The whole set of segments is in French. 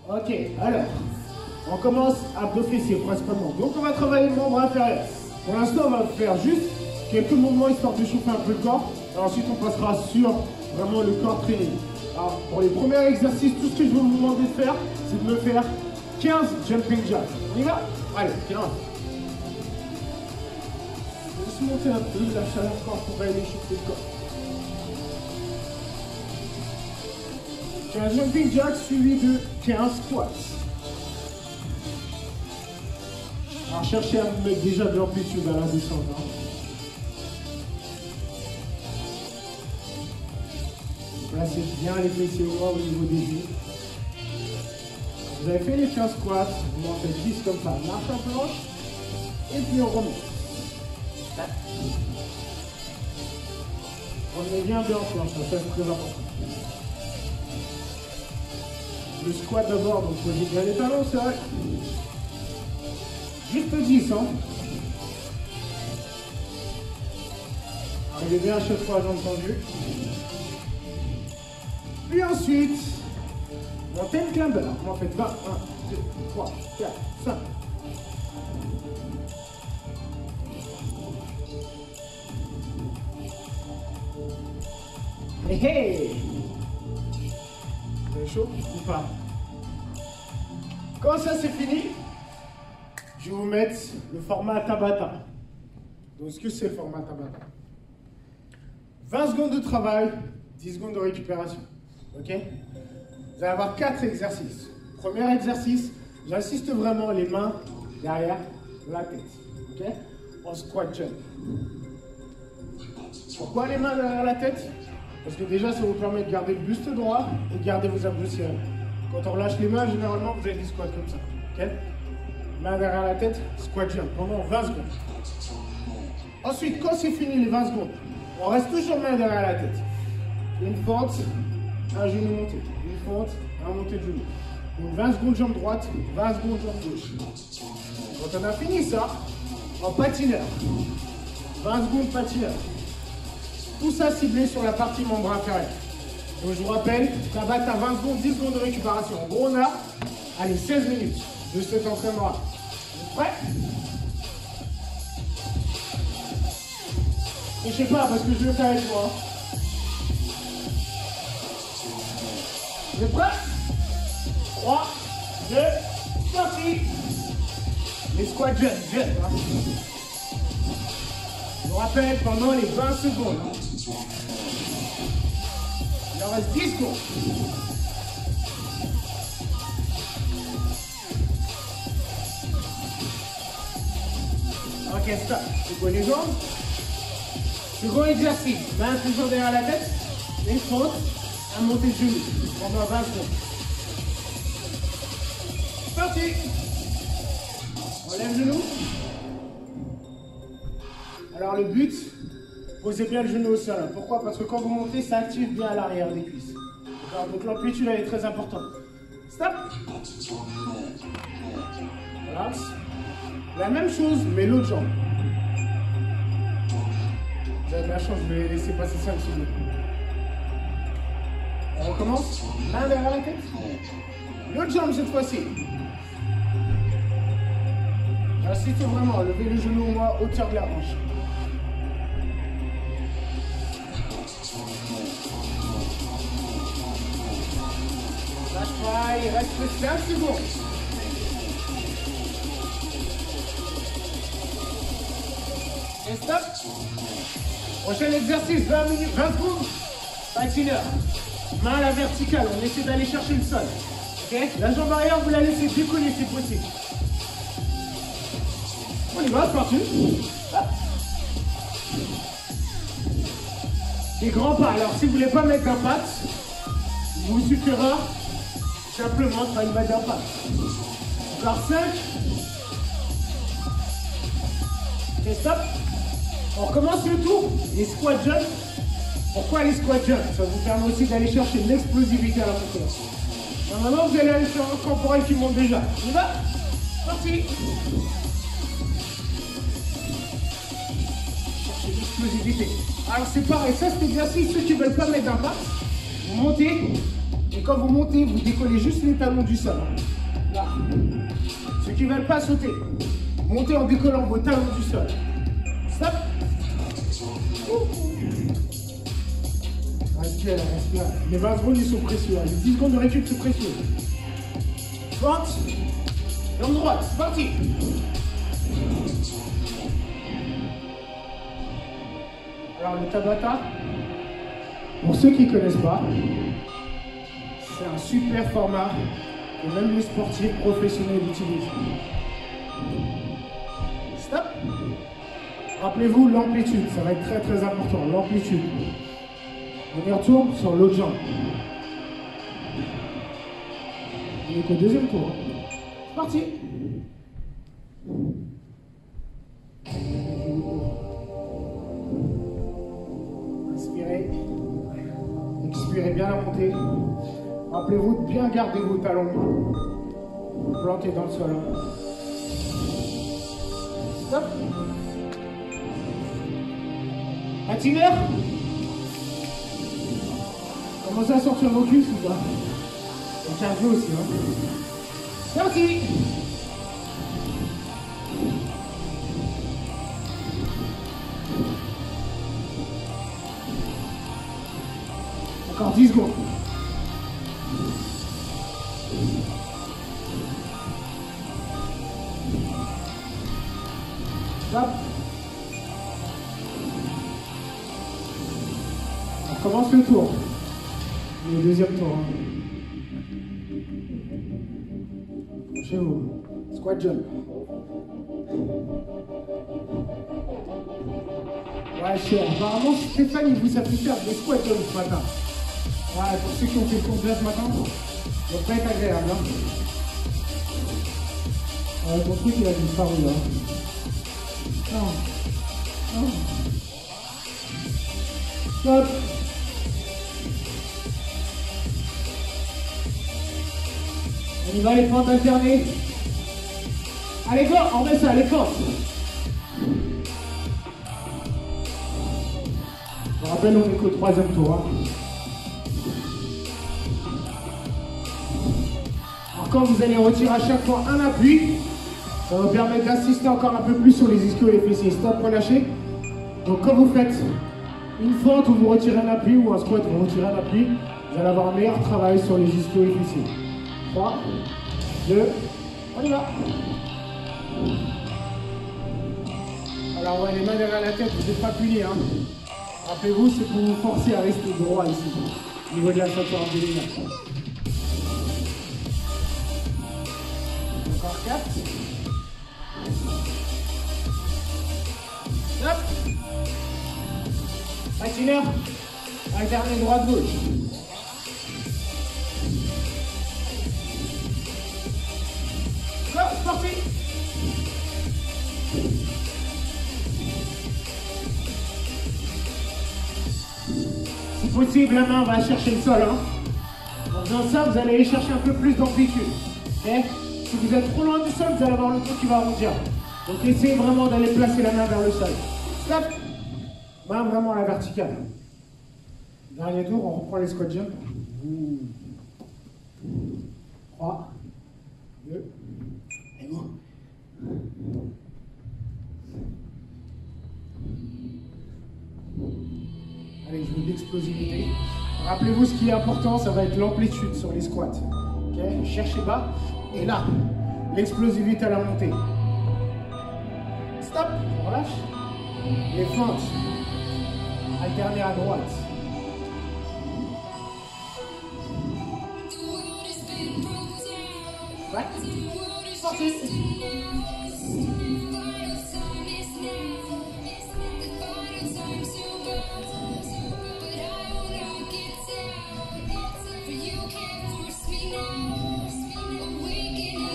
Ok, alors, on commence abdos fessiers principalement. Donc on va travailler le membre inférieur. Pour l'instant, on va faire juste quelques mouvements histoire de chauffer un peu le corps. Et ensuite, on passera sur vraiment le corps training. Alors, pour les premiers exercices, tout ce que je vais vous demander de faire, c'est de me faire 15 jumping jacks. On y va? Allez, 15. Juste monter un peu la chaleur corporelle et chauffer le corps. 15 jumping jacks suivi de 15 squats. Alors cherchez à mettre déjà de l'amplitude à la descente. Hein. Placez bien les fessiers au niveau des genoux. Vous avez fait les 15 squats, vous en faites 10 comme ça, marche en planche, et puis on remonte. On est bien en planche, ça c'est très important. Le squat d'abord, donc posez bien les talons, c'est vrai. Juste 10, hein. Arrivez bien à chaque fois, jambes tendues. Puis ensuite, montez le climber. Vous en faites 20, 1, 2, 3, 4, 5. Hey hey! Vous avez chaud ou pas? Quand ça c'est fini, je vais vous mettre le format Tabata. Donc, ce que c'est le format Tabata? 20 secondes de travail, 10 secondes de récupération. Ok? Vous allez avoir 4 exercices. Premier exercice, j'insiste vraiment les mains derrière la tête. Ok? En squat jump. Pourquoi les mains derrière la tête? Parce que déjà, ça vous permet de garder le buste droit et de garder vos abdos serrés. Quand on relâche les mains, généralement, vous avez des squats comme ça. Ok? Main derrière la tête, squat jump pendant 20 secondes. Ensuite, quand c'est fini les 20 secondes, on reste toujours main derrière la tête. Une fente, un genou monté. Une fente, un monté de genou. Donc 20 secondes jambe droite, 20 secondes jambe gauche. Quand on a fini ça, en patineur. 20 secondes patineur. Tout ça ciblé sur la partie membre inférieur. Donc je vous rappelle, Tabata 20 secondes, 10 secondes de récupération. En gros, on a, allez, 16 minutes de cet entraînement-là. Vous êtes prêts? Et je sais pas, parce que je vais faire avec moi. Vous êtes prêts? 3, 2, sorti. Les squats jump, hein. Je vous rappelle, pendant les 20 secondes, hein. Il en reste 10 secondes. Ok, stop. C'est quoi les jambes? Second exercice. Main toujours derrière la tête. Une fente, un monté de genou. Pendant 20 secondes. Parti. On lève le genou. Alors le but, posez bien le genou au sol. Pourquoi? Parce que quand vous montez, ça active bien à l'arrière des cuisses. Donc l'amplitude elle est très importante. Stop. Relax. La même chose, mais l'autre jambe. Vous avez de la chance, je vais laisser passer 5 secondes. On recommence. Main derrière la tête. L'autre jambe cette fois-ci. J'insiste vraiment, levez le genou au hauteur de la hanche. Lâche pas, il reste 5 secondes. Et stop. Prochain exercice, 20 minutes, 20 secondes. Patineur. Main à la verticale, on essaie d'aller chercher le sol. Ok? La jambe arrière, vous la laissez décoller si possible. On y va, c'est parti. Des grands pas. Alors, si vous ne voulez pas mettre d'impact, il vous suffira simplement de faire une balle d'impact. Encore 5. Et stop. On recommence le tour. Les squat jump. Pourquoi les squat jump? Ça vous permet aussi d'aller chercher de l'explosivité à la musculation. Normalement, vous allez aller sur un corporel qui monte déjà. On y va? Parti. Cherchez l'explosivité. Alors c'est pareil, ça cet exercice, ceux qui ne veulent pas mettre d'impact, vous montez Et quand vous montez, vous décollez juste les talons du sol. Là. Ceux qui ne veulent pas sauter, montez en décollant vos talons du sol. Stop. Respire, respire. Les 20 secondes, ils sont précieux. Les 10 secondes de récup, c'est précieux. Forte. Jambe droite, c'est parti. Alors le Tabata, pour ceux qui ne connaissent pas, c'est un super format que même les sportifs professionnels utilisent. Stop. Rappelez-vous l'amplitude, ça va être très très important, l'amplitude. On y retourne sur l'autre jambe. On est qu'au deuxième tour. C'est parti. Inspirez. Expirez bien la montée. Rappelez-vous de bien garder vos talons plantés dans le sol. Stop. Patineur. Commencez à sortir vos cuisses ou pas? C'est cardio aussi. Hein. C'est parti. Encore 10 secondes. Stop. On commence le tour. Le deuxième tour. Hein. Chez vous. Squat jump. Ouais, cher. Apparemment, Stéphane, il vous a fait faire des squat jump ce matin. Ouais, pour ceux qui ont fait le complet ce matin, ça va pas être agréable. Hein. Ouais, ton truc, il a disparu là. Non. Non. Stop. On y va les fentes alternées. Allez, go, on met ça, les fentes. Je vous rappelle, on est qu'au troisième tour. Hein. Alors quand vous allez retirer à chaque fois un appui, ça va vous permettre d'assister encore un peu plus sur les ischios et les fessiers. Stop, relâchez. Donc quand vous faites une fente où vous retirez un appui ou un squat où vous retirez un appui, vous allez avoir un meilleur travail sur les ischios et les fessiers. 3, 2, on y va. Alors ouais, les mains derrière la tête, vous n'êtes pas pliés. Hein. Rappelez-vous, c'est pour vous forcer à rester droit ici, au niveau de la ceinture abdominale. Encore 4. Stop. Patineur, alternez droite-gauche. C'est parti. Si possible, la main va chercher le sol. Hein. En faisant ça, vous allez aller chercher un peu plus d'amplitude. Okay. Si vous êtes trop loin du sol, vous allez avoir le dos qui va arrondir. Donc essayez vraiment d'aller placer la main vers le sol. Stop. Main vraiment à la verticale. Dernier tour, on reprend les squat jump. 3, 2, et go. Allez, je veux de l'explosivité. Rappelez-vous, ce qui est important, ça va être l'amplitude sur les squats. Okay. Cherchez bas. Et là, l'explosivité à la montée. Stop, on relâche. Les fentes. Alterner à droite. Ouais. Sorti.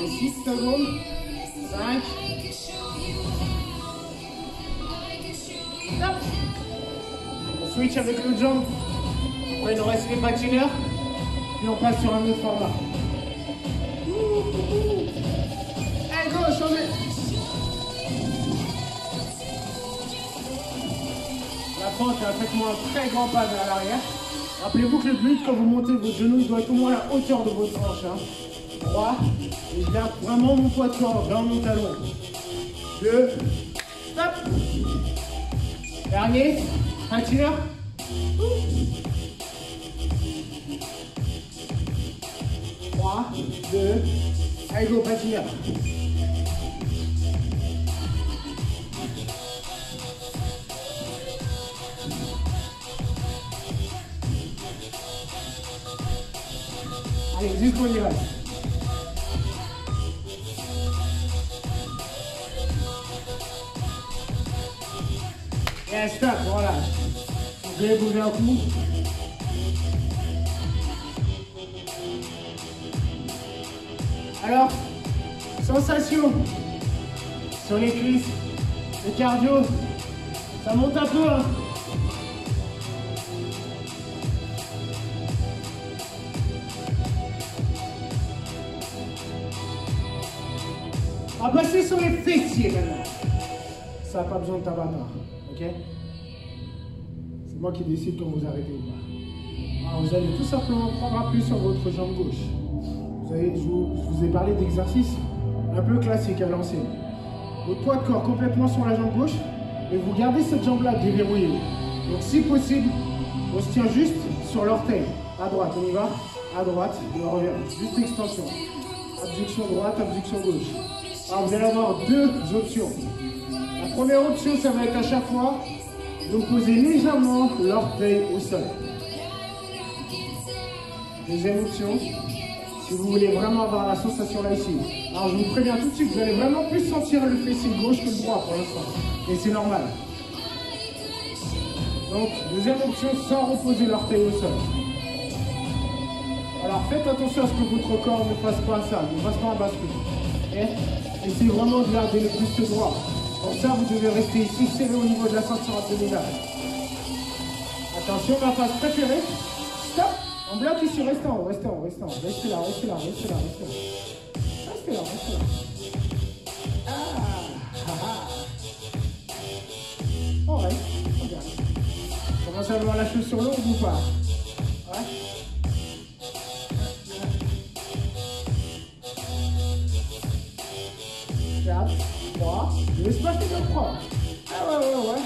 Et 6 secondes. 5. Stop. On switch avec l'autre jambe. Après, il nous reste les patineurs. Puis on passe sur un autre format. Allez, go, changez. La 30, faites-moi un très grand pas vers l'arrière. Rappelez-vous que le but, quand vous montez, votre genou il doit être au moins à la hauteur de votre hanche. Hein. 3, et je garde vraiment mon poids de corps dans mon talon. 2, stop. Dernier, un tir. 3, 2, allez go, patineur. Allez, jusqu'au y reste. Et stop, voilà. Vous allez bouger un coup. Alors, sensation sur les cuisses, le cardio, ça monte un peu. Hein. On va passer sur les fessiers maintenant. Ça n'a pas besoin de tabata, ok? C'est moi qui décide quand vous arrêtez ou pas. Alors vous allez tout simplement prendre appui sur votre jambe gauche. Je vous ai parlé d'exercices un peu classiques à l'ancienne. Votre poids de corps complètement sur la jambe gauche et vous gardez cette jambe-là déverrouillée. Donc si possible, on se tient juste sur l'orteil. À droite, on y va. À droite, et on revient. Juste extension. Abduction droite, abduction gauche. Alors vous allez avoir deux options. La première option, ça va être à chaque fois de poser légèrement l'orteil au sol. Deuxième option, si vous voulez vraiment avoir la sensation là ici. Alors je vous préviens tout de suite, vous allez vraiment plus sentir le fessier gauche que le droit pour l'instant. Et c'est normal. Donc deuxième option, sans reposer l'orteil au sol. Alors faites attention à ce que votre corps ne fasse pas ça, ne fasse pas un bascule. Essayez vraiment de garder le buste droit. Pour ça, vous devez rester ici serré au niveau de la ceinture abdominale. Attention, ma phase préférée. Stop. On bloque ici, restez en haut, restez en haut, restez en haut. Restez là, restez là, restez là, restez là. Restez là, restez là. Ouais, regarde. Commencez à avoir la chaussure lourde ou pas? Ouais. 4, 3, l'espace est de 3. Ah ouais.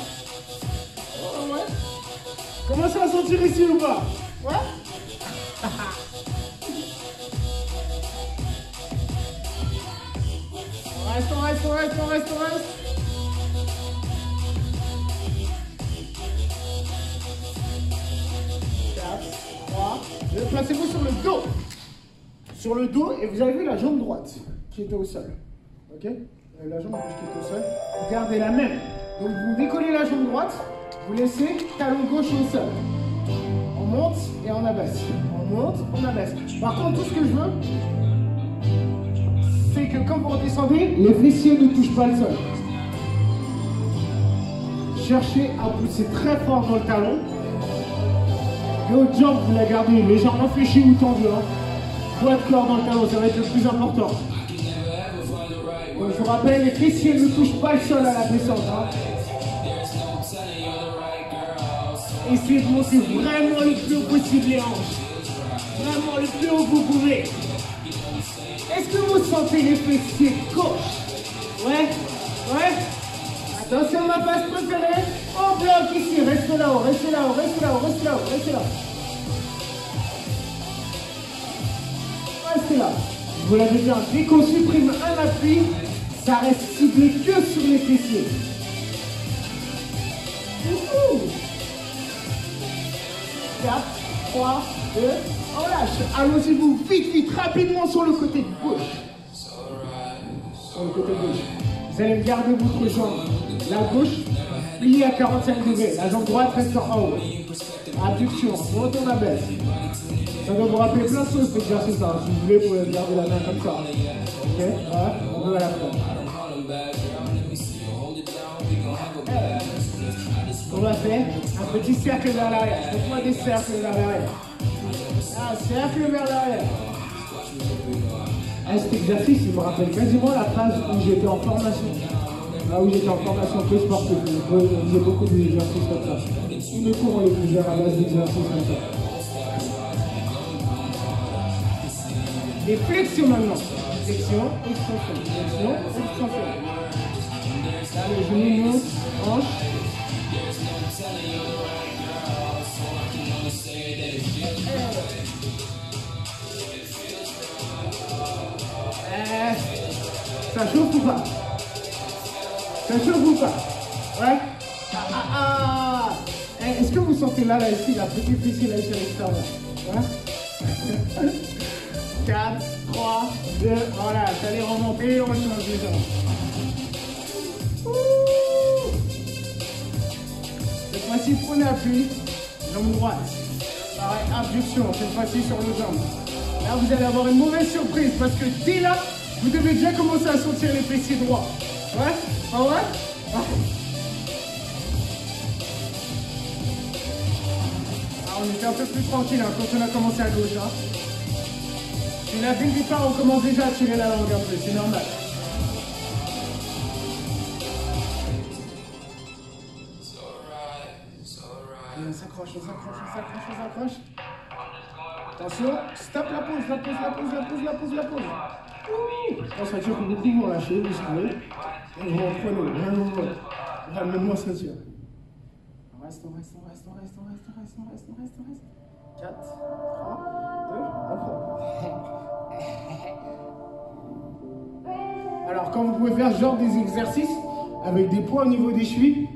Commencez à sentir ici ou pas? Ouais. On reste. 4, 3, placez-vous sur le dos. Sur le dos, et vous avez vu la jambe droite qui était au sol. Ok? La jambe gauche qui est au sol. Vous gardez la même. Donc vous décollez la jambe droite, vous laissez talon gauche au sol. On monte et on abaisse. On monte, on abaisse. Par contre, tout ce que je veux, c'est que quand vous redescendez, les fessiers ne touchent pas le sol. Cherchez à pousser très fort dans le talon. Et votre jambe, vous la gardez légèrement fléchie ou tendue. Hein. Poids de corps dans le talon, ça va être le plus important. Donc je vous rappelle, les fessiers ne touchent pas le sol à la descente. Hein. Essayez de monter vraiment le plus haut possible les hanches. Vraiment le plus haut que vous pouvez. Est-ce que vous sentez les fessiers gauche? Ouais. Attention, ma phase préférée. On bloque ici. Restez là-haut, restez là-haut. Restez là. Vous l'avez bien. Dès qu'on supprime un appui, ça reste ciblé que sur les fessiers. 4, 3, 2, on lâche. Allons-y-vous vite, rapidement sur le côté gauche. Sur le côté gauche. Vous allez garder votre jambe. La gauche, pliée à 45 degrés. La jambe droite reste en haut. Abduction, monte, on abaisse. Ça doit vous rappeler plein de choses cet exercice. Hein. Si vous voulez, vous pouvez garder la main comme ça. Ok? Voilà, on veut à la fin. On va faire un petit cercle vers l'arrière. Faites-moi des cercles vers l'arrière. Un cercle vers l'arrière. Cet exercice, il me rappelle quasiment la phase où j'étais en formation. Là où j'étais en formation peu sportive. Je faisais beaucoup d'exercices comme ça. Tous les cours, on les peut faire à base d'exercices comme ça. Des flexions maintenant. Flexion, extension. Flexion, extension. Là, le genou monte, hanche. Ça chauffe ou pas? Ça chauffe ou pas? Ouais? Est-ce que vous sentez là, ici, la petite fessée là, sur l'extérieur? Ouais? 4, 3, 2, voilà, ça allait remonter, on change les jambes. Cette fois-ci, prenez appui, jambe droite. Pareil, abduction, cette fois-ci sur le jambe. Là, vous allez avoir une mauvaise surprise parce que dès là, vous devez déjà commencer à sentir les fessiers droits. Ouais? Ah ouais? Ah. Alors, on était un peu plus tranquille hein, quand on a commencé à gauche. Hein. Et la ville du départ, on commence déjà à tirer la langue un peu, c'est normal. Et on s'accroche, on s'accroche, on s'accroche, on s'accroche. Attention, stop la pause, la pause, la pause, la pause, la pause, la pause. On se rassure que beaucoup vont lâcher, vous savez. Et vous reprenez, ramène-moi ceinture. On reste, on reste, on reste, on reste, on reste, on reste, on reste, on reste, on reste. 4, 3, 2, reprends. Alors, quand vous pouvez faire ce genre des exercices avec des poids au niveau des chevilles,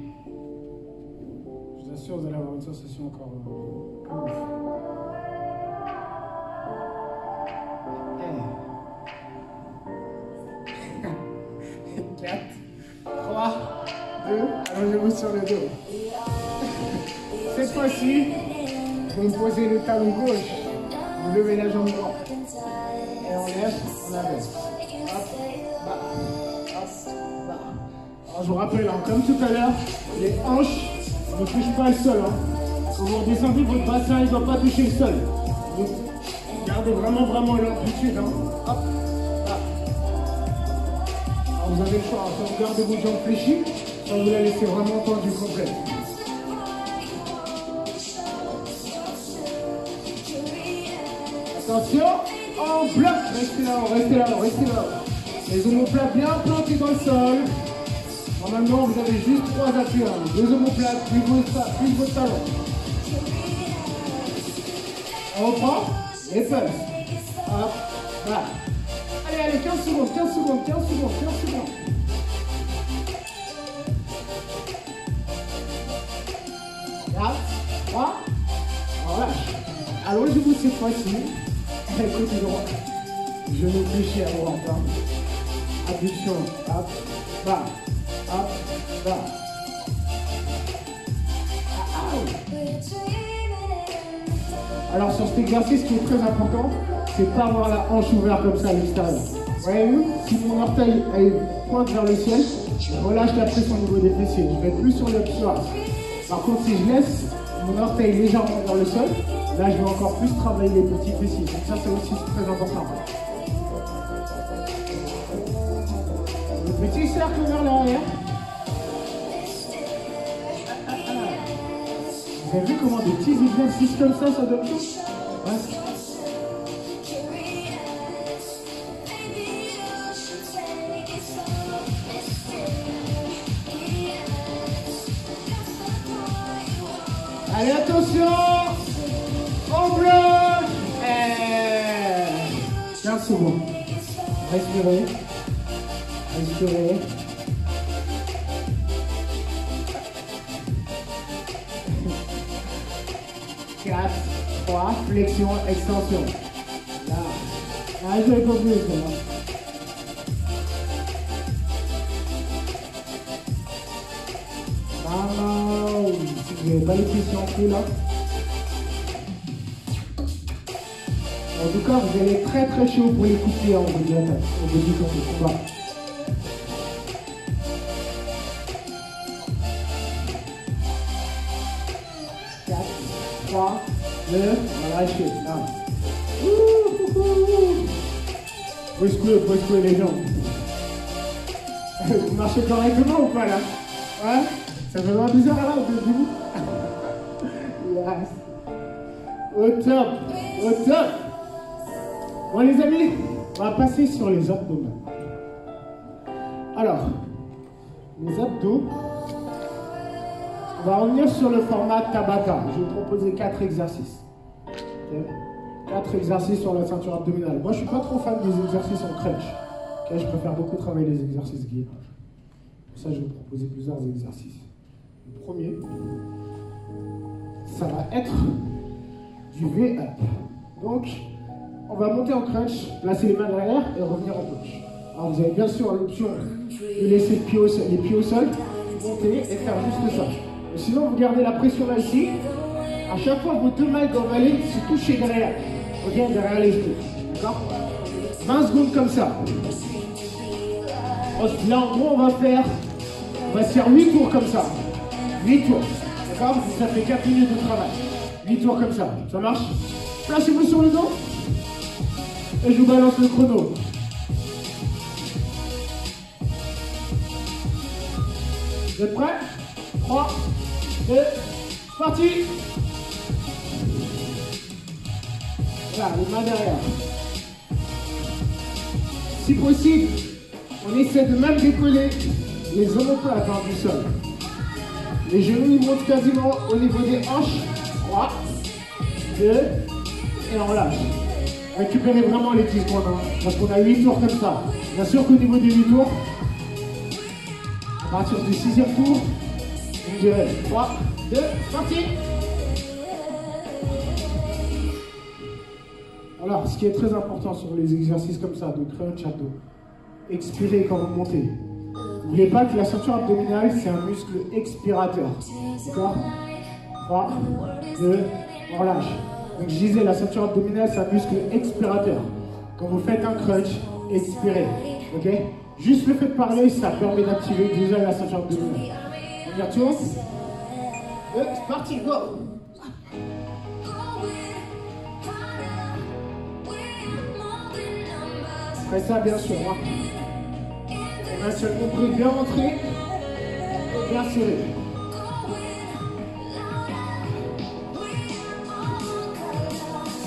je vous assure, vous allez avoir une sensation encore ouf. 4, 3, 2, allongez-vous sur le dos. Cette fois-ci, vous posez le talon gauche, vous levez la jambe droite. Et on lève, on abaisse. Hop, bas, hop, bas. Alors je vous rappelle, hein, comme tout à l'heure, les hanches ne touchent pas le sol. Hein. Quand vous redescendez, votre bassin ne doit pas toucher le sol. Donc, gardez vraiment l'amplitude. Hein. Hop, là. Alors vous avez le choix, hein. Soit vous gardez vos jambes fléchies, soit vous la laissez vraiment tendue complète. Attention, en bloc, restez là-haut, restez là-haut, restez là-haut. Les omoplates bien plantés dans le sol. Normalement, vous avez juste 3 appuis. Hein. 2 omoplates, puis votre talon. On reprend, et pulse. Hop, là. Allez, allez, 15 secondes, 15 secondes, 15 secondes, 15 secondes. Là, 3, on relâche. Allongez-vous cette fois-ci. Côté droit. Genou fléchi à droite. Hein. Abduction. Hop, bas. Hop, bas. Alors sur cet exercice, ce qui est très important, c'est pas avoir la hanche ouverte comme ça à l'extérieur. Voyez-vous, si mon orteil pointe vers le ciel, je relâche la pression au niveau des fessiers. Je vais plus sur le psoas. Par contre, si je laisse mon orteil légèrement vers le sol, là, je vais encore plus travailler les petits fessiers. Donc ça, c'est aussi très important. Le petit cercle vers l'arrière. Vous avez vu comment des petits exercices comme ça donne tout? Ouais. Allez, attention! On bloque! 15 secondes. Respirez. Respirez. Quatre, 3, flexion, extension. Là. Là, je vais pas plus. Maman, si vous n'avez pas les pieds sur le là. En tout cas, vous allez être très très chaud pour les coups de pied en bout du combat. 4, 3, 2, on va lâcher. Faut secouer les jambes. Vous marchez correctement ou pas là? Ouais? Ça fait vraiment bizarre là au début. dégueulasse. Au top, au top. Bon les amis, on va passer sur les abdos. Alors, les abdos, on va revenir sur le format Tabata. Je vais vous proposer 4 exercices. Okay. 4 exercices sur la ceinture abdominale. Moi, je ne suis pas trop fan des exercices en crunch. Okay, je préfère beaucoup travailler les exercices guidés. Pour ça, je vais vous proposer plusieurs exercices. Le premier, ça va être du V-up. Donc, on va monter en crunch, placer les mains derrière et revenir en planche. Alors, vous avez bien sûr l'option de laisser les pieds au sol, monter et faire juste ça. Et sinon, vous gardez la pression là ici. À chaque fois, vos 2 mains doivent aller se toucher derrière. Ok, derrière les genoux. D'accord? 20 secondes comme ça. Là, en gros, on va se faire 8 tours comme ça. 8 tours. D'accord? Ça fait 4 minutes de travail. 8 tours comme ça. Ça marche? Placez-vous sur le dos. Et je vous balance le chrono. Vous êtes prêts? 3, 2, parti! Voilà, les mains derrière. Si possible, on essaie de même décoller les omoplates du sol. Les genoux ils montent quasiment au niveau des hanches. 3, 2, et on lâche. Récupérez vraiment les 10 secondes, parce qu'on a 8 tours comme ça. Bien sûr qu'au niveau des 8 tours, à partir du 6e tour, vous direz 3, 2, parti! Alors, ce qui est très important sur les exercices comme ça, de crunch abdos, expirez quand vous montez. N'oubliez pas que la ceinture abdominale, c'est un muscle expirateur. D'accord? 3, 2, on relâche. Donc je disais, la ceinture abdominale, c'est un muscle expirateur. Quand vous faites un crunch, expirez. Ok? Juste le fait de parler, ça permet d'activer déjà la ceinture abdominale. On y retourne. C'est parti, go! Après ça, bien sûr. On maintient le nombril bien rentré et bien serré.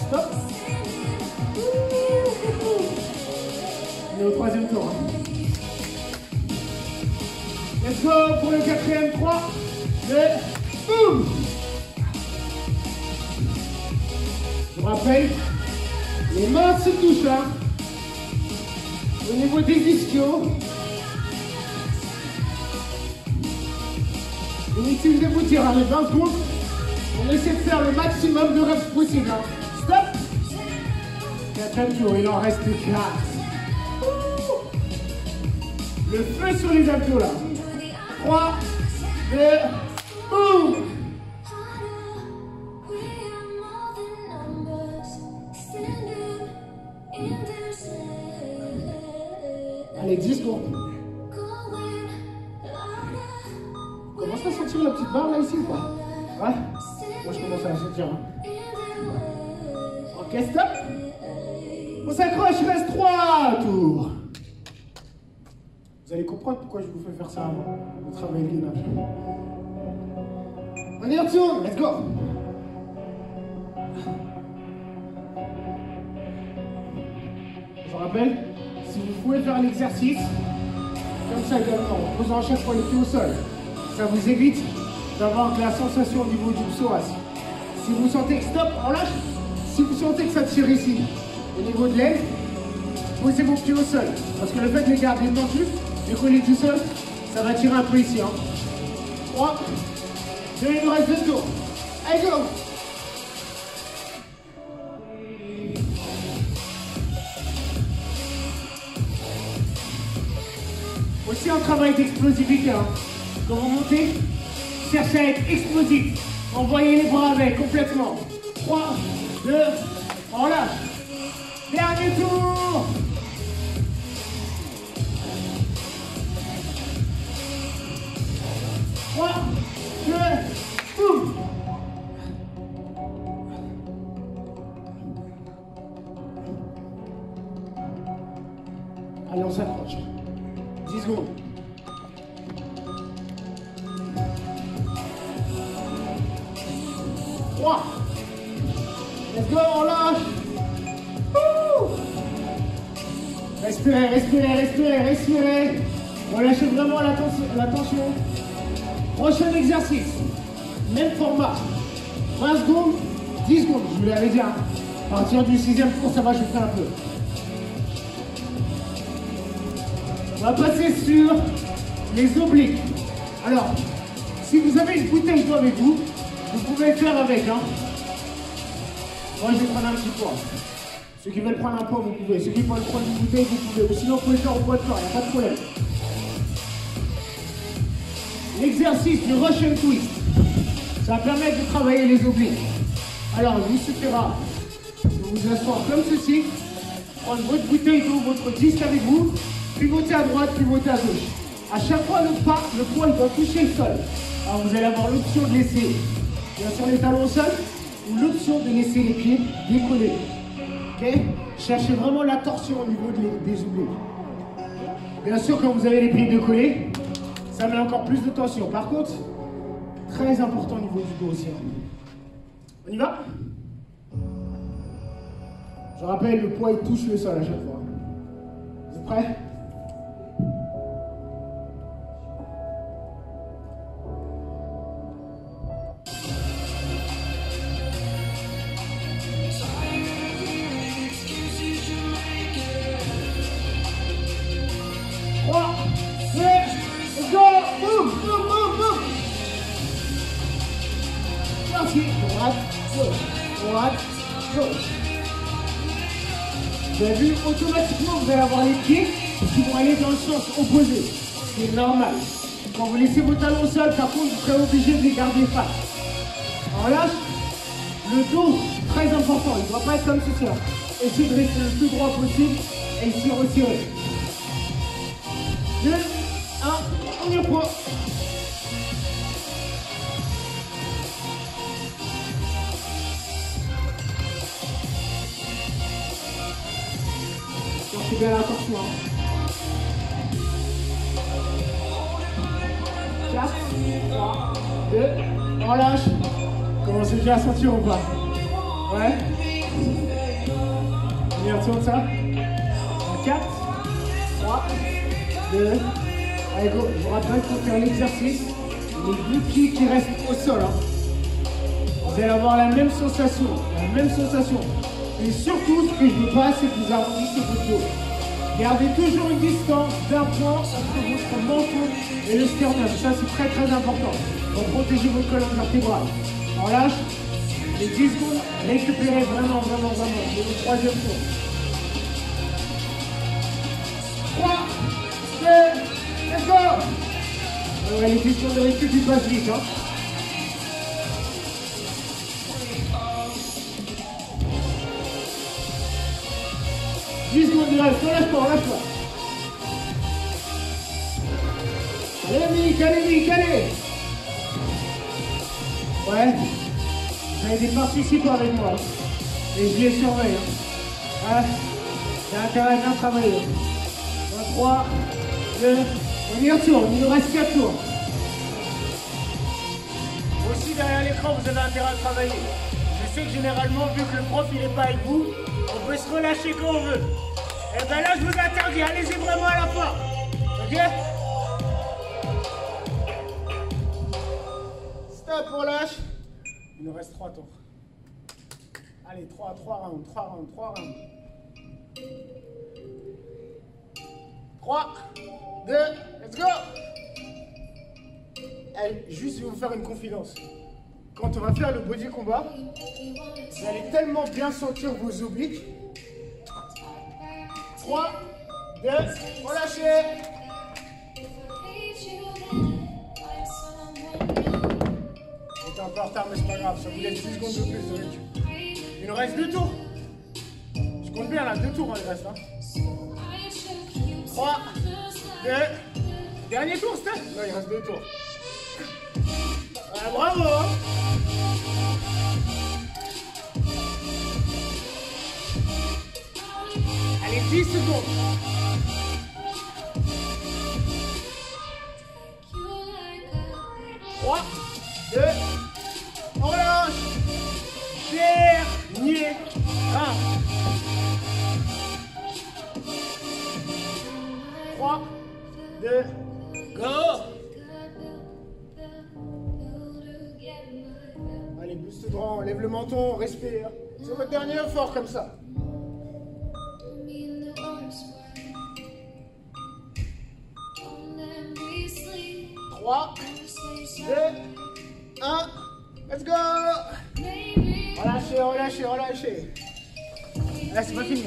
Stop. On est au 3e tour. Let's go pour le 4e. 3, 2, boum. Je vous rappelle, les mains se touchent là. Au niveau des ischios. Inutile de vous dire, les 20 secondes, on essaie de faire le maximum de reps possible. Stop. 4e tour, il en reste 4. Le feu sur les abdos là. 3, 2, boum. Allez, 10 secondes. Commence à sentir la petite barre là ici ou pas? Ouais. Moi je commence à la sentir. Ok, stop. On s'accroche, il reste 3 tours. Vous allez comprendre pourquoi je vous fais faire ça avant de travailler le gainage. On y retourne, let's go. Je vous rappelle, si vous pouvez faire l'exercice, comme ça également, en posant à chaque fois les pieds au sol, ça vous évite d'avoir de la sensation au niveau du psoas. Si vous sentez que stop, on lâche. Si vous sentez que ça tire ici, au niveau de l'aile, posez vos pieds au sol. Parce que le fait de les garder tendus, et coller du sol, ça va tirer un peu ici. 3, 2, il nous reste 2 tours. Allez, go! Aussi un travail d'explosivité. Quand vous montez, cherchez à être explosif. Envoyez les bras avec complètement. 3, 2, on lâche. Dernier tour. Boum. Allez, on s'accroche. 10 secondes. 3. Let's go, on lâche. Respirez, respirez, respirez, respirez. Relâchez vraiment la tension. Prochain exercice. Même format. 20 secondes, 10 secondes. Je vous l'avais dit. À partir du 6e tour, ça va chauffer un peu. On va passer sur les obliques. Alors, si vous avez une bouteille d'eau avec vous, vous pouvez le faire avec. Hein. Moi, je vais prendre un petit pot. Ceux qui veulent prendre un pot, vous pouvez. Ceux qui veulent prendre une bouteille, vous pouvez. Ou sinon, vous pouvez le faire au poids de corps, il n'y a pas de problème. L'exercice du Russian twist. Ça va permettre de travailler les obliques. Alors, il vous suffira de vous asseoir comme ceci, prendre votre bouteille d'eau, votre disque avec vous, pivoter à droite, pivoter à gauche. À chaque fois, le poids il doit toucher le sol. Alors, vous allez avoir l'option de laisser, bien sûr, les talons au sol, ou l'option de laisser les pieds décollés. Ok? Cherchez vraiment la torsion au niveau des obliques. Bien sûr, quand vous avez les pieds décollés, ça met encore plus de tension. Par contre, très important au niveau du dos aussi. On y va? Je rappelle, le poids il touche le sol à chaque fois. Vous êtes prêts? Vous avez vu, automatiquement, vous allez avoir les pieds qui vont aller dans le sens opposé. C'est normal. Quand vous laissez vos talons au sol, par contre, vous serez obligé de les garder face. On lâche. Le dos, très important, il ne doit pas être comme ceci. Essayez de rester le plus droit possible et ici retirer. 2, 1, premier point. Cherchez bien la torsion. 4, 3, 2, on lâche. Commencez déjà à sentir ou pas? Ouais. On y retourne ça. 4, 3, 2. Allez go. Je vous rappelle qu'il faut faire l'exercice. Les deux pieds qui restent au sol. Hein. Vous allez avoir la même sensation. La même sensation. Et surtout, ce que je veux pas, c'est que vous arrondissez votre dos. Gardez toujours une distance d'un point entre votre menton et le sternum. Ça, c'est très très important pour protéger votre colonne vertébrale. On lâche. Les 10 secondes, récupérez vraiment. C'est le troisième tour. 3, 2, let's go! Ouais, les 10 secondes de récup, ils passent vite. Hein. Il reste, lâche pas. Allez, Mick, allez. Ouais. Vous avez des participants avec moi. Et je les surveille. Hein. J'ai intérêt à bien travailler. 3, 2, on y retourne. Il nous reste 4 tours. Aussi, derrière l'écran, vous avez intérêt à travailler. Je sais que généralement, vu que le prof il n'est pas avec vous, on peut se relâcher quand on veut. Et bien là, je vous interdis, allez-y vraiment à la fin. Ok? Stop, on lâche. Il nous reste 3 tours. Allez, 3 rounds. 3, 2, let's go! Allez, juste, je vais vous faire une confidence. Quand on va faire le body combat, vous allez tellement bien sentir vos obliques. 3, 2, relâchez. J'étais un peu en retard, mais c'est pas grave, ça vous laisse 10 secondes de plus de récup. Il nous reste 2 tours. Je compte bien là, 2 tours il reste. Hein. 3, 2, dernier tour, Steph? Non, il reste 2 tours. Ouais, bravo! Hein. Allez, 10 secondes. 3, 2, on relâche. on respire. C'est votre dernier effort comme ça. 3, 2, 1, let's go! Relâchez, relâchez, relâchez. Là, c'est pas fini.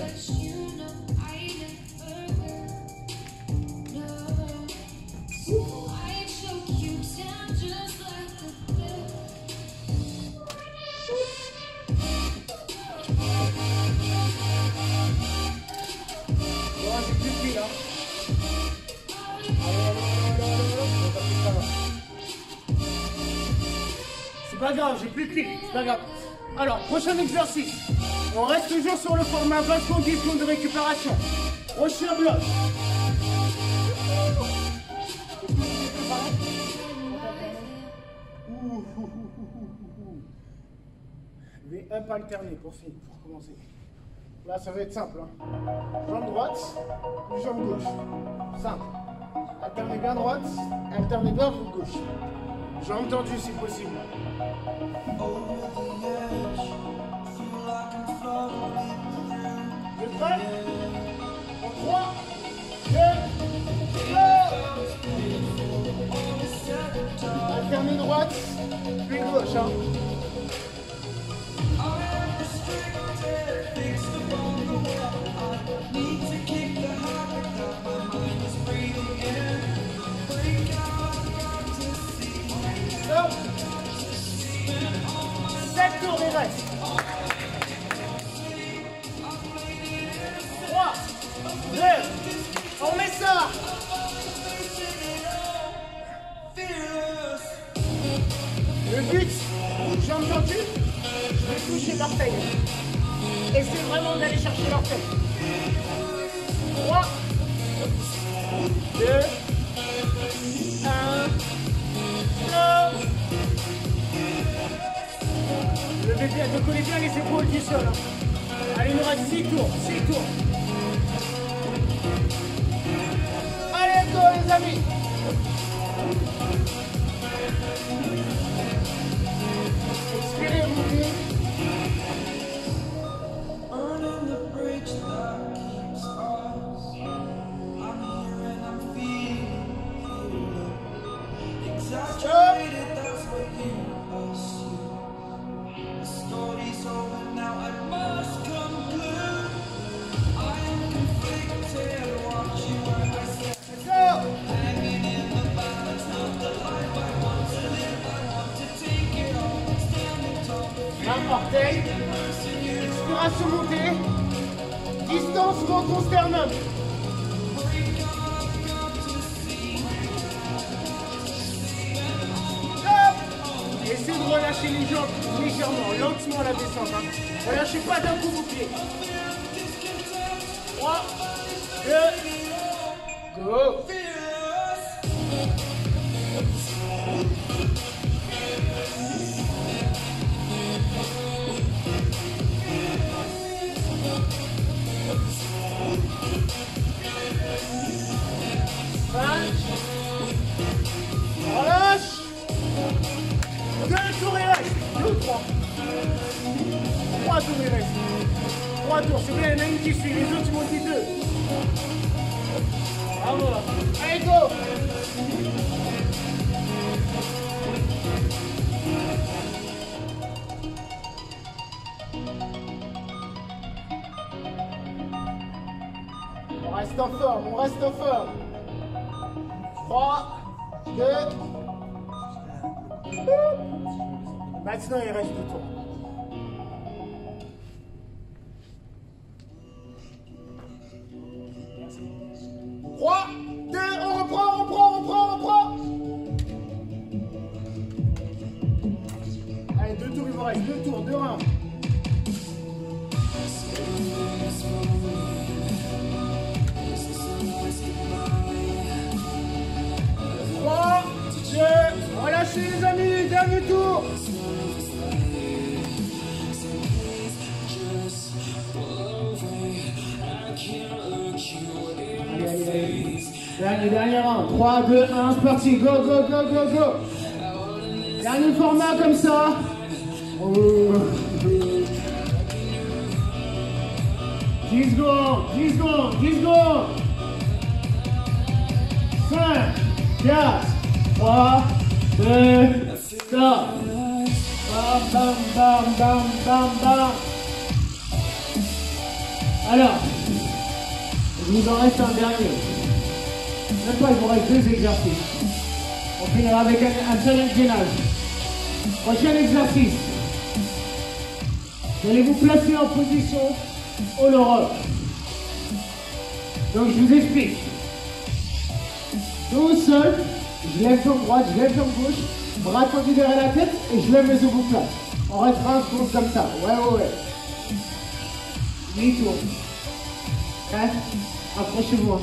C'est pas grave, j'ai plus de clics, c'est pas grave. Alors, prochain exercice. On reste toujours sur le format 20 conditions de récupération. Prochain bloc. V-up alterné pour finir, pour commencer. Là, ça va être simple. Hein. Jambe droite, puis jambe gauche. Simple. Alternez bien droite, alternez bien gauche. Jambe tendue si possible. Vous êtes prêts? En 3, 2, go! Alternez droite, puis gauche. Hein. Stop. 7 tours, il reste. 3, 2, on met ça. Le but, jambe tendue, je vais toucher l'orteil. Essayez vraiment d'aller chercher l'orteil. 3, 2, 1, go. Levez bien, décollez bien les épaules du sol. Allez, il nous reste 6 tours, 6 tours. Allez, go les amis. Expirez, montez. Orteil, expiration montée, distance ventre sternum. Essayez de relâcher les jambes légèrement, lentement la descente. Hein. Relâchez pas d'un coup vos pieds. 3, 2, go! Relâche. 2 tours il reste. 2 ou 3. 3 tours il reste. 3 tours, c'est bien, il y en a une qui suit, les autres ils m'ont dit 2. Bravo là. Allez, go. On reste en forme, on reste en forme. 3, 2. Maintenant, il reste 2 tours. Trois, 2, on reprend. Allez, 2 tours, il vous reste 2 tours, 2 rounds. 3, 2, relâchez les amis, dernier tour. Dernier round. 3, 2, 1, c'est parti. Go, go, go, go, go. Dernier format comme ça. Oh. 10 secondes, 10 secondes, 10 secondes. 5, 4, 3, 2, stop. Bam, bam, bam, bam, bam, bam. Alors, il nous en reste un dernier. Même pas, il vous reste 2 exercices. On finira avec un challenge gainage. Prochain exercice. Vous allez vous placer en position all Europe. Donc je vous explique. Dos au sol, je lève jambe droite, je lève jambe gauche, bras tendus derrière la tête et je lève mes omoplates. On reste 20 secondes comme ça. Ouais. Demi-tour. Approchez-vous.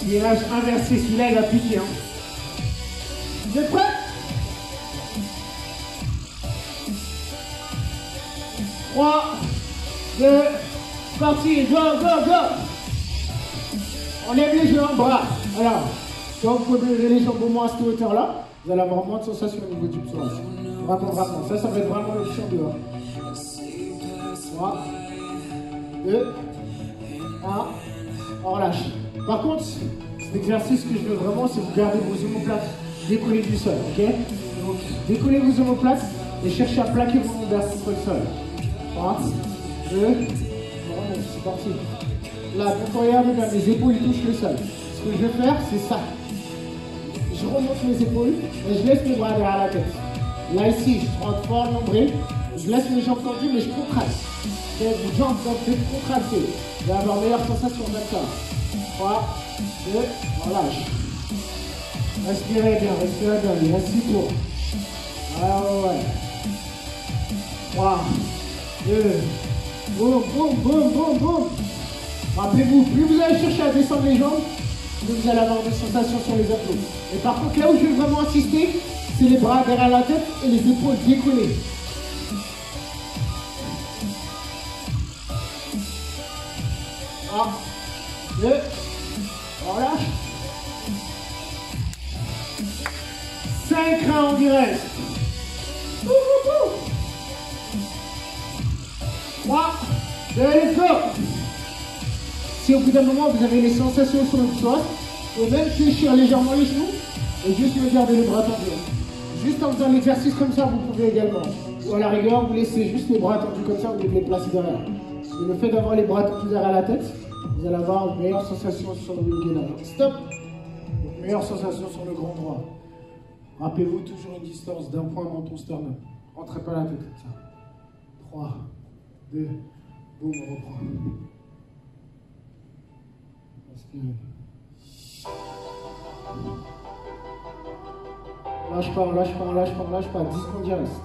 Virage inversé, celui-là il va piquer. Hein. Vous êtes prêts? Trois, 2, parti, go. On lève les jambes, bras. Alors, quand vous pouvez lever les jambes au moins à cette hauteur-là, vous allez avoir moins de sensations au niveau du psoas. Vraiment. Ça va être vraiment l'option dehors. 3, 2, 1, on relâche. Par contre, cet exercice que je veux vraiment, c'est vous garder vos omoplates décollées du sol, ok? Donc, décollez vos omoplates et cherchez à plaquer vos lombaires contre le sol. 3, 2, c'est parti. Là, donc regardez bien, mes épaules touchent le sol. Ce que je vais faire, c'est ça. Je remonte mes épaules et je laisse mes bras derrière la tête. Là, ici, je rentre fort le nombril. Je laisse mes jambes tendues, mais je contracte. Vos jambes sont contractées. Vous allez avoir meilleure sensation comme ça. 3, 2, on lâche. Respirez bien, il reste 6 tours. Ouais. 3, 2, boum. Rappelez-vous, plus vous allez chercher à descendre les jambes, plus vous allez avoir des sensations sur les abdos. Et par contre, là où je vais vraiment insister, c'est les bras derrière la tête et les épaules décollées. 3, 2, on relâche. 5 rounds il reste. 3, 2, let's go. Si au bout d'un moment vous avez les sensations sur le psoas, vous pouvez même fléchir légèrement les genoux et juste me garder les bras tendus. Juste en faisant l'exercice comme ça, vous pouvez également. Ou à la rigueur, vous laissez juste les bras tendus comme ça, vous les placez derrière. Et le fait d'avoir les bras tendus derrière la tête, vous allez avoir une meilleure sensation sur le gainage. Stop. Une meilleure sensation sur le grand droit. Rappelez-vous toujours une distance d'un point dans ton sternum. Rentrez pas la tête comme ça. 3, 2, boum, on reprend. Respirez. On lâche pas. 10 secondes, il reste.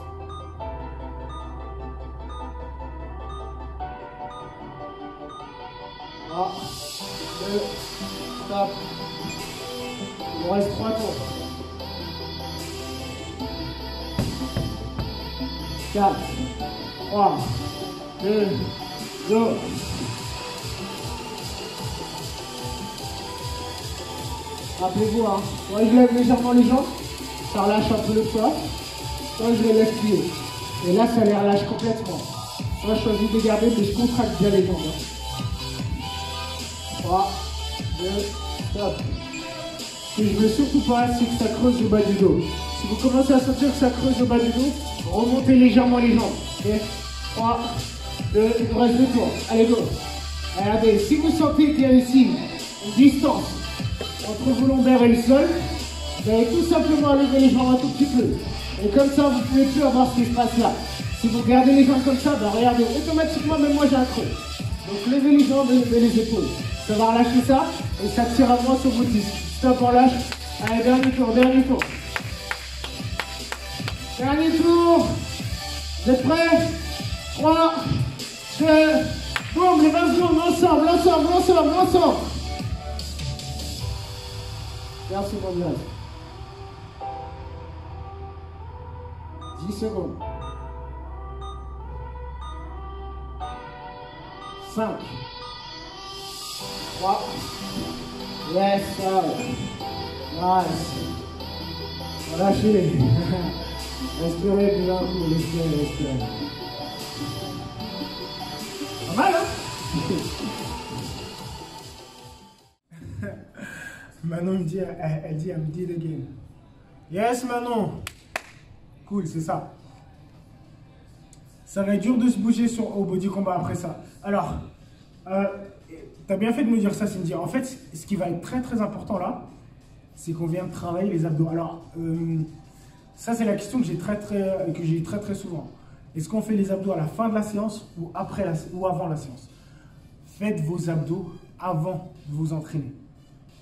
Ah, 2, stop. Il vous reste 3 tours. 4, 3, 2, go. Rappelez-vous, hein, quand je lève légèrement les jambes, ça relâche un peu le poids. Quand je les laisse plier. Et là, ça les relâche complètement. Moi, je choisis de les garder, mais je contracte bien les jambes. 3, 2, stop. Ce que je veux surtout pas, c'est que ça creuse le bas du dos. Si vous commencez à sentir que ça creuse le bas du dos, remontez légèrement les jambes. Okay. 3, 2, il nous reste 2 tours. Allez, go. Regardez, si vous sentez qu'il y a ici une distance entre vos lombaires et le sol, vous allez tout simplement lever les jambes un tout petit peu. Et comme ça, vous ne pouvez plus avoir ce qui se passe là. Si vous gardez les jambes comme ça, ben regardez, automatiquement, même moi j'ai un creux. Donc levez les jambes et levez les épaules. Ça va relâcher ça et ça tire à moins sur vos disques. Stop, on lâche. Allez, dernier tour. Dernier tour. Vous êtes prêts? 3, 2, boum, les 20 secondes, ensemble. Merci, mon gars. 10 secondes. 5, 3, yes, sir. Nice. Relâchez. Respirez bien, respirez. Manon me dit, elle dit, I'm did again. Yes, Manon. Cool, c'est ça. Ça va être dur de se bouger au body combat après ça. Alors, t'as bien fait de me dire ça, Cindy. En fait, ce qui va être très très important là, c'est qu'on vient de travailler les abdos. Alors, ça c'est la question que j'ai très très souvent. Est-ce qu'on fait les abdos à la fin de la séance ou avant la séance? Faites vos abdos avant de vous entraîner.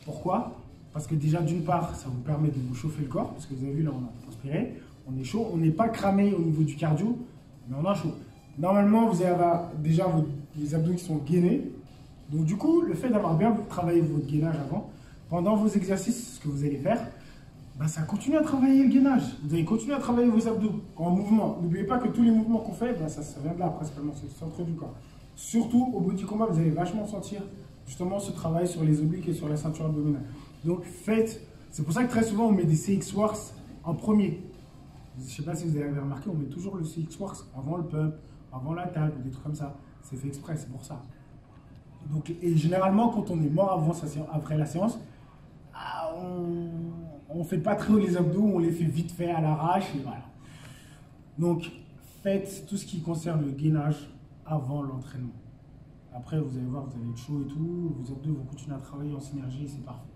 Pourquoi? Parce que déjà, d'une part, ça vous permet de vous chauffer le corps, parce que vous avez vu, là, on a transpiré, on est chaud, on n'est pas cramé au niveau du cardio, mais on a chaud. Normalement, vous allez avoir déjà les abdos qui sont gainés. Donc du coup, le fait d'avoir bien travaillé votre gainage avant, pendant vos exercices, ce que vous allez faire, ben, ça continue à travailler le gainage. Vous allez continuer à travailler vos abdos en mouvement. N'oubliez pas que tous les mouvements qu'on fait, ben, ça vient de là, principalement, c'est le centre du corps. Surtout au body combat, vous allez vachement sentir justement ce travail sur les obliques et sur la ceinture abdominale. Donc faites, c'est pour ça que très souvent on met des CX Works en premier. Je ne sais pas si vous avez remarqué, on met toujours le CX Works avant le pump, avant la tag ou des trucs comme ça. C'est fait exprès, c'est pour ça. Donc, et généralement, quand on est mort après la séance, on ne fait pas très haut les abdos, on les fait vite fait à l'arrache et voilà. Donc faites tout ce qui concerne le gainage avant l'entraînement. Après, vous allez voir, vous allez être chaud et tout, vos abdos vont continuer à travailler en synergie et c'est parfait.